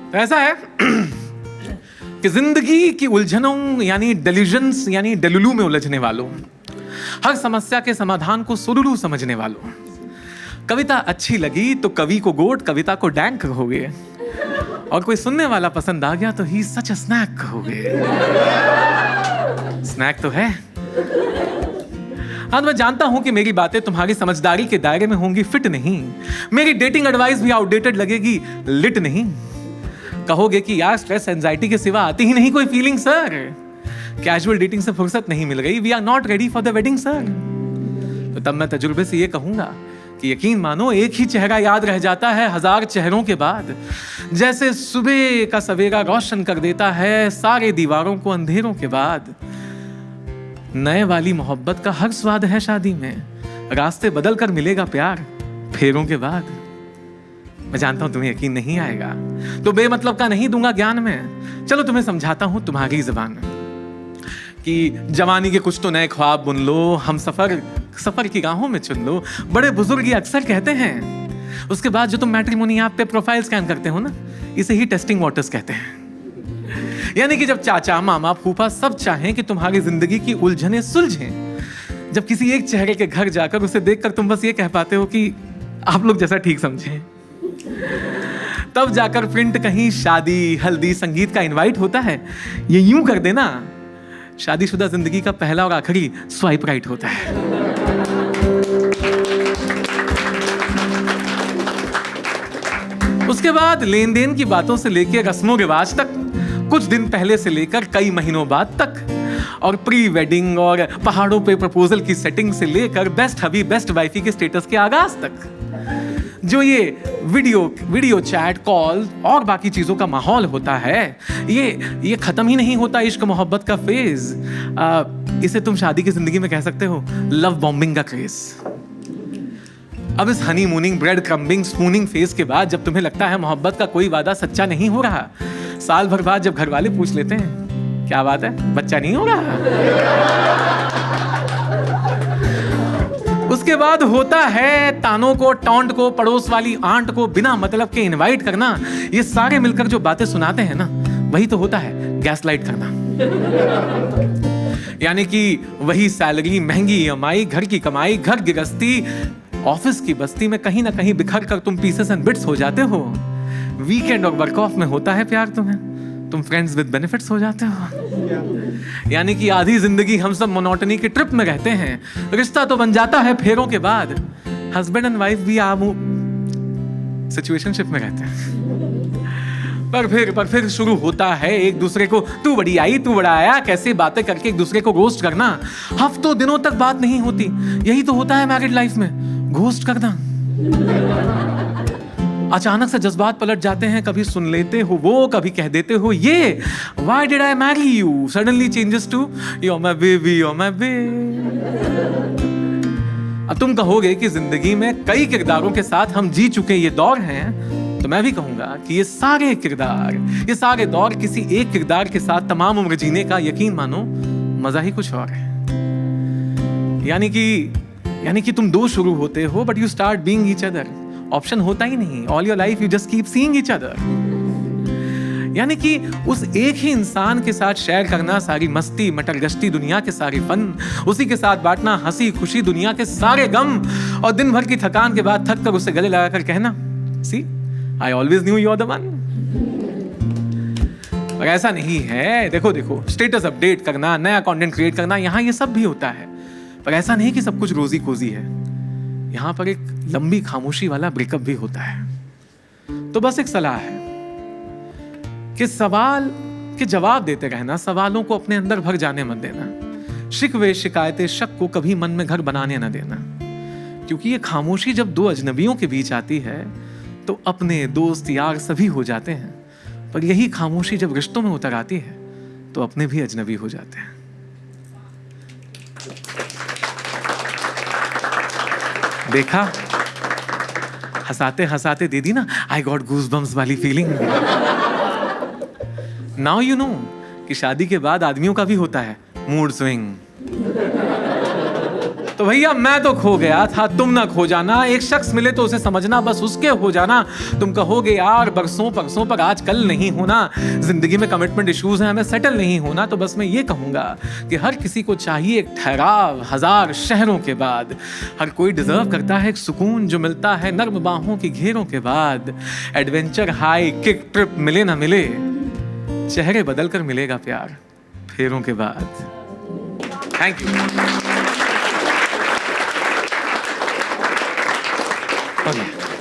तो ऐसा है कि जिंदगी की उलझनों यानी डेल्यूजन्स यानी डेलुलू में उलझने वालों, हर समस्या के समाधान को सुलुलू समझने वालों, कविता अच्छी लगी तो कवि को गोट, कविता को डैंक कहोगे, और कोई सुनने वाला पसंद आ गया तो ही सच स्नैक कहोगे। स्नैक तो है। हाँ, मैं जानता हूं कि मेरी बातें तुम्हारी समझदारी के दायरे में होंगी फिट नहीं, मेरी डेटिंग एडवाइस भी आउटडेटेड लगेगी, लिट नहीं। कहोगे कि यार स्ट्रेस एंजाइटी के सिवा आती ही नहीं कोई फीलिंग सर, कैजुअल डेटिंग से फुर्सत नहीं मिल गई, we are not ready for the wedding sir. तो तब मैं तजुर्बे से ये कहूंगा कि यकीन मानो एक ही चेहरा याद रह जाता है 1000 चेहरों के बाद, जैसे सुबह का सवेरा रोशन कर देता है सारे दीवारों को अंधेरों के बाद। नए वाली मोहब्बत का हर स्वाद है शादी में, रास्ते बदल कर मिलेगा प्यार फेरों के बाद। मैं जानता हूं तुम्हें यकीन नहीं आएगा, तो बेमतलब का नहीं दूंगा ज्ञान में। चलो तुम्हें समझाता हूं तुम्हारी जुबान में कि जवानी के कुछ तो नए ख्वाब बुन लो, हम सफर की राहों में चुन लो। बड़े बुजुर्ग ये अक्सर कहते हैं। उसके बाद जो तुम मैट्रिमोनी ऐप पे प्रोफाइल स्कैन करते हो ना, इसे ही टेस्टिंग वाटर्स कहते हैं। यानी कि जब चाचा मामा फूफा सब चाहें कि तुम्हारी जिंदगी की उलझनें सुलझें, जब किसी एक चेहरे के घर जाकर उसे देखकर तुम बस ये कह पाते हो कि आप लोग जैसा ठीक समझें, तब जाकर प्रिंट कहीं शादी हल्दी संगीत का इनवाइट होता है। ये यूं कर देना, शादीशुदा जिंदगी का पहला और आखिरी स्वाइप राइट होता है। उसके बाद लेन देन की बातों से लेकर रस्मों रिवाज तक, कुछ दिन पहले से लेकर कई महीनों बाद तक, और प्री वेडिंग और पहाड़ों पे प्रपोजल की सेटिंग से लेकर बेस्ट हबी बेस्ट वाइफी के स्टेटस के आगाज तक, जो ये वीडियो चैट कॉल और बाकी चीजों का माहौल होता है, ये खत्म ही नहीं होता इश्क मोहब्बत का फेज। इसे तुम शादी की जिंदगी में कह सकते हो लव बॉम्बिंग का क्रेज। अब इस हनीमूनिंग ब्रेड क्रम्बिंग स्पूनिंग फेज के बाद जब तुम्हें लगता है मोहब्बत का कोई वादा सच्चा नहीं हो रहा, साल भर बाद जब घर वाले पूछ लेते हैं क्या बात है बच्चा नहीं हो रहा, उसके बाद होता है तानों को टॉन्ट को पड़ोस वाली आंट को बिना मतलब के इनवाइट करना। ये सारे मिलकर जो बातें सुनाते हैं ना, वही तो होता है गैसलाइट करना। यानी कि वही सैलरी, महंगी ईएमआई, घर की कमाई, घर गृहस्थी, ऑफिस की बस्ती में कहीं ना कहीं बिखर कर तुम पीसेस एंड बिट्स हो जाते हो। वीकेंड और वर्क ऑफ में होता है प्यार तुम्हें, तुम फ्रेंड्स विद बेनिफिट्स हो जाते हो। यानी कि आधी जिंदगी हम सब मोनोटनी के ट्रिप में रहते हैं, रिश्ता तो बन जाता है फेरों के बाद। हस्बैंड एंड वाइफ भी सिचुएशनशिप में रहते हैं, पर फिर शुरू होता है एक दूसरे को तू बड़ी आई तू बड़ा आया कैसे बातें करके एक दूसरे को घोस्ट करना। हफ्तों दिनों तक बात नहीं होती, यही तो होता है मैरिड लाइफ में, घोस्ट करना। अचानक से जज्बात पलट जाते हैं, कभी सुन लेते हो वो, कभी कह देते हो ये, Why did I marry you? Suddenly changes to You're my baby, you're my baby. अब तुम कहोगे कि जिंदगी में कई किरदारों के साथ हम जी चुके ये दौर हैं, तो मैं भी कहूंगा कि ये सारे किरदार, ये सारे दौर किसी एक किरदार के साथ तमाम उम्र जीने का यकीन मानो मजा ही कुछ और है। यानी कि तुम दो शुरू होते हो but you start being each other. Option होता ही नहीं, all your life you just keep seeing each other. यानी कि उस एक ही इंसान के साथ शेयर करना सारी मस्ती मटर गश्ती दुनिया के सारे फन, उसी के साथ बांटना हंसी खुशी दुनिया के सारे गम, और दिन भर की थकान के बाद थक कर उसे गले लगाकर कहना see I always knew you are the one. और ऐसा नहीं है, देखो स्टेटस अपडेट करना, नया कंटेंट क्रिएट करना, यहाँ ये सब भी होता है, पर ऐसा नहीं कि सब कुछ रोजी कोजी है। यहाँ पर एक लंबी खामोशी वाला ब्रेकअप भी होता है। तो बस एक सलाह है कि सवाल के जवाब देते रहना, सवालों को अपने अंदर भर जाने मत देना, शिकवे शिकायतें शक को कभी मन में घर बनाने न देना, क्योंकि ये खामोशी जब दो अजनबियों के बीच आती है तो अपने दोस्त यार सभी हो जाते हैं, पर यही खामोशी जब रिश्तों में उतर आती है तो अपने भी अजनबी हो जाते हैं। देखा, हंसाते हंसाते दे दी ना आई गॉट गूज़बम्प्स वाली फीलिंग। नाउ यू नो कि शादी के बाद आदमियों का भी होता है मूड स्विंग। तो भैया मैं तो खो गया था, तुम ना खो जाना। एक शख्स मिले तो उसे समझना, बस उसके हो जाना। तुम कहोगे यार बरसों परसों पर आज कल नहीं होना, जिंदगी में कमिटमेंट इश्यूज हैं, हमें सेटल नहीं होना। तो बस मैं ये कहूंगा कि हर किसी को चाहिए एक ठहराव 1000 शहरों के बाद। हर कोई डिजर्व करता है एक सुकून जो मिलता है नर्म बाहों की घेरों के बाद। एडवेंचर हाई किक ट्रिप मिले ना मिले, चेहरे बदल कर मिलेगा प्यार फेरों के बाद। Thank you. Okay.